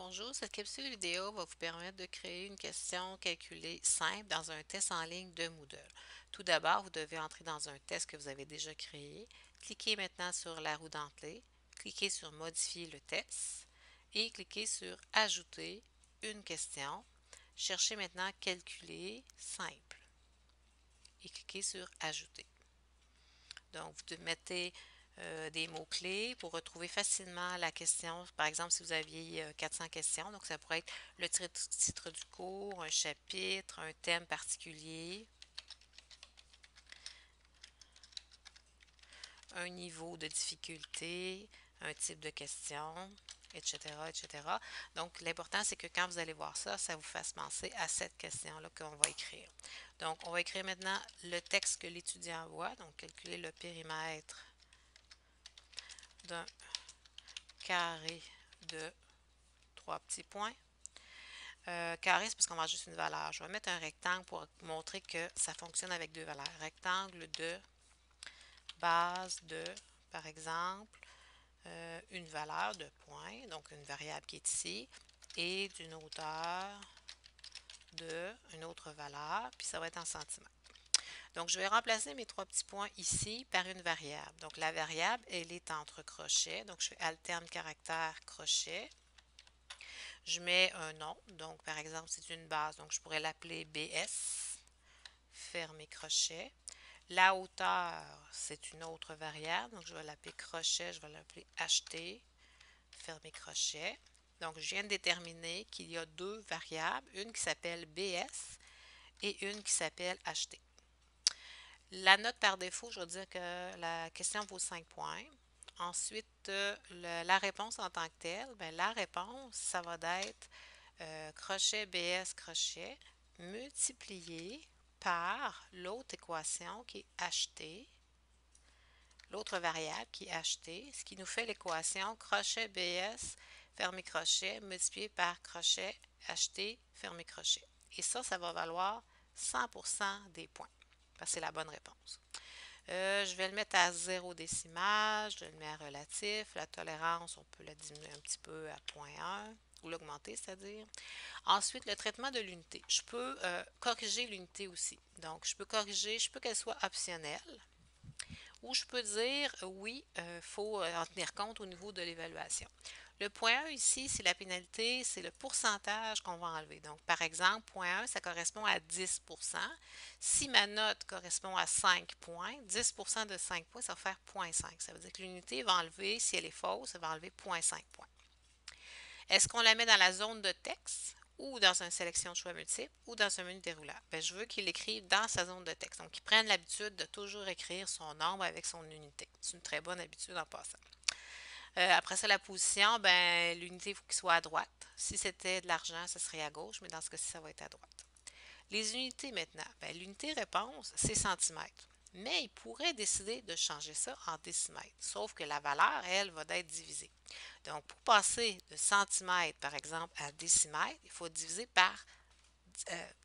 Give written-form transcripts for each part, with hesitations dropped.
Bonjour, cette capsule vidéo va vous permettre de créer une question calculée simple dans un test en ligne de Moodle. Tout d'abord, vous devez entrer dans un test que vous avez déjà créé. Cliquez maintenant sur la roue dentelée, cliquez sur Modifier le test et cliquez sur Ajouter une question. Cherchez maintenant Calculer simple et cliquez sur Ajouter. Donc, vous mettez des mots-clés pour retrouver facilement la question. Par exemple, si vous aviez 400 questions, donc ça pourrait être le titre du cours, un chapitre, un thème particulier, un niveau de difficulté, un type de question, etc., etc. Donc, l'important, c'est que quand vous allez voir ça, ça vous fasse penser à cette question-là qu'on va écrire. Donc, on va écrire maintenant le texte que l'étudiant voit. Donc, calculer le périmètre d'un carré de trois petits points. Carré, c'est parce qu'on va juste une valeur. Je vais mettre un rectangle pour montrer que ça fonctionne avec deux valeurs. Rectangle de base de, par exemple, une valeur de point, donc une variable qui est ici, et d'une hauteur de une autre valeur, puis ça va être en centimètres. Donc, je vais remplacer mes trois petits points ici par une variable. Donc, la variable, elle est entre crochets. Donc, je fais alterne caractère crochet. Je mets un nom, donc par exemple, c'est une base, donc je pourrais l'appeler BS, fermer crochet. La hauteur, c'est une autre variable, donc je vais l'appeler crochet, je vais l'appeler HT, fermer crochet. Donc, je viens de déterminer qu'il y a deux variables, une qui s'appelle BS et une qui s'appelle HT. La note par défaut, je vais dire que la question vaut 5 points. Ensuite, la réponse en tant que telle, bien, la réponse, ça va être crochet BS crochet multiplié par l'autre équation qui est HT, l'autre variable qui est HT, ce qui nous fait l'équation crochet BS fermé crochet multiplié par crochet HT fermé crochet. Et ça va valoir 100% des points, parce que c'est la bonne réponse. Je vais le mettre à 0 décimal, je le mets à relatif. La tolérance, on peut la diminuer un petit peu à 0,1 ou l'augmenter, c'est-à-dire. Ensuite, le traitement de l'unité. Je peux corriger l'unité aussi. Donc, je peux corriger, je peux qu'elle soit optionnelle ou je peux dire oui, il faut en tenir compte au niveau de l'évaluation. Le point 1 ici, c'est la pénalité, c'est le pourcentage qu'on va enlever. Donc, par exemple, point 1, ça correspond à 10. Si ma note correspond à 5 points, 10 de 5 points, ça va faire 0,5. Ça veut dire que l'unité va enlever, si elle est fausse, elle va enlever 0,5 points. Est-ce qu'on la met dans la zone de texte ou dans une sélection de choix multiples ou dans un menu déroulable? Bien, je veux qu'il l'écrive dans sa zone de texte. Donc, qu'il prenne l'habitude de toujours écrire son nombre avec son unité. C'est une très bonne habitude en passant. Après ça, la position, ben, l'unité, il faut qu'il soit à droite. Si c'était de l'argent, ce serait à gauche, mais dans ce cas-ci, ça va être à droite. Les unités maintenant, ben, l'unité réponse, c'est centimètres. Mais il pourrait décider de changer ça en décimètres, sauf que la valeur, elle, va être divisée. Donc, pour passer de centimètres, par exemple, à décimètres, il faut diviser par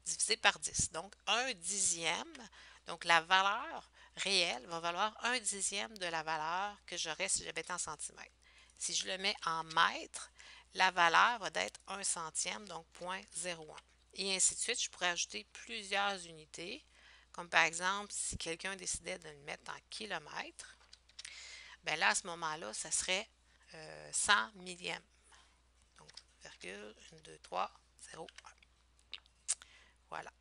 10. Donc, un dixième, donc la valeur réelle va valoir un dixième de la valeur que j'aurais si j'avais été en centimètres. Si je le mets en mètres, la valeur va être un centième, donc 0,01. Et ainsi de suite, je pourrais ajouter plusieurs unités, comme par exemple, si quelqu'un décidait de le mettre en kilomètres, bien là, à ce moment-là, ça serait 100 millièmes. Donc, virgule, 1, 2, 3, 0, 1. Voilà.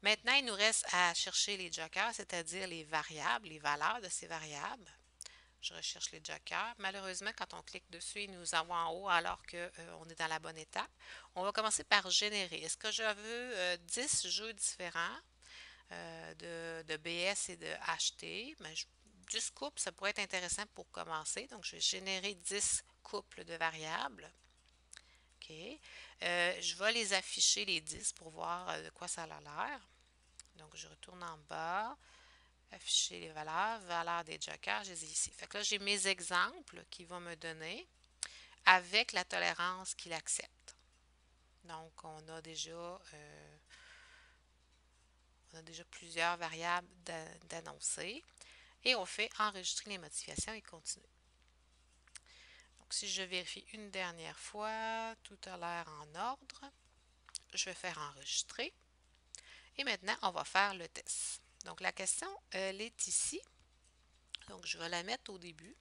Maintenant, il nous reste à chercher les jokers, c'est-à-dire les variables, les valeurs de ces variables. Je recherche les jokers. Malheureusement, quand on clique dessus, il nous envoie en haut alors qu'on est dans la bonne étape. On va commencer par générer. Est-ce que je veux 10 jeux différents de BS et de HT? Ben, 10 couples, ça pourrait être intéressant pour commencer. Donc, je vais générer 10 couples de variables. OK. Je vais les afficher, les 10, pour voir de quoi ça a l'air. Donc, je retourne en bas, afficher les valeurs, valeurs des jokers, je les ai ici. Fait que là, j'ai mes exemples qui vont me donner avec la tolérance qu'il accepte. Donc, on a déjà plusieurs variables d'annoncer. Et on fait enregistrer les modifications et continuer. si je vérifie une dernière fois, tout a l'air en ordre. Je vais faire enregistrer. Et maintenant, on va faire le test. Donc, la question, elle est ici. Donc, je vais la mettre au début.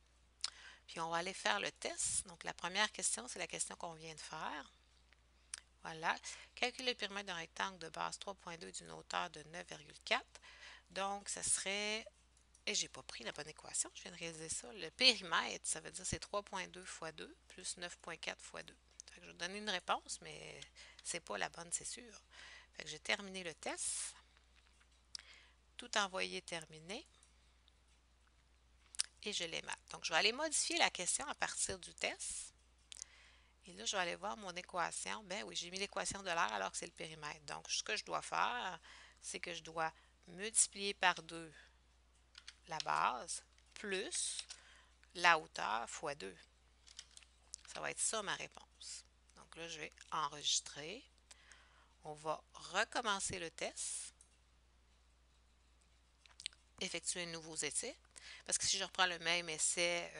Puis, on va aller faire le test. Donc, la première question, c'est la question qu'on vient de faire. Voilà. Calculer le périmètre d'un rectangle de base 3,2 d'une hauteur de 9,4. Donc, ça serait... Et j'ai pas pris la bonne équation, je viens de réaliser ça. Le périmètre, ça veut dire c'est 3,2 fois 2 plus 9,4 fois 2. Fait que je vais donner une réponse, mais c'est pas la bonne, c'est sûr. Fait que j'ai terminé le test. Tout envoyé terminé. Et je les mate. Donc, je vais aller modifier la question à partir du test. Et là, je vais aller voir mon équation. Ben oui, j'ai mis l'équation de l'air alors que c'est le périmètre. Donc, ce que je dois faire, c'est que je dois multiplier par 2 la base plus la hauteur fois 2. Ça va être ça ma réponse. Donc là, je vais enregistrer. On va recommencer le test. Effectuer un nouveau essai. Parce que si je reprends le même essai,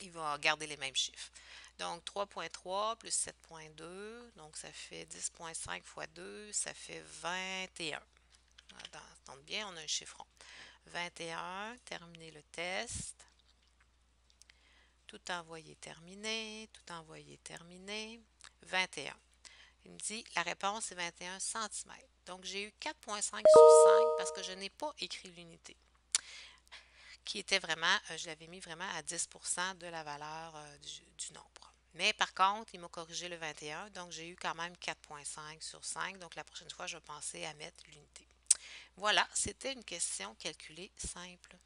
il va garder les mêmes chiffres. Donc 3,3 plus 7,2, donc ça fait 10,5 fois 2, ça fait 21. Attendez bien, on a un chiffron. 21, terminer le test. Tout envoyé terminé, tout envoyé terminé. 21. Il me dit la réponse est 21 cm. Donc j'ai eu 4,5 sur 5 parce que je n'ai pas écrit l'unité. Qui était vraiment, je l'avais mis vraiment à 10% de la valeur du nombre. Mais par contre, il m'a corrigé le 21, donc j'ai eu quand même 4,5 sur 5. Donc la prochaine fois, je vais penser à mettre l'unité. Voilà, c'était une question calculée simple.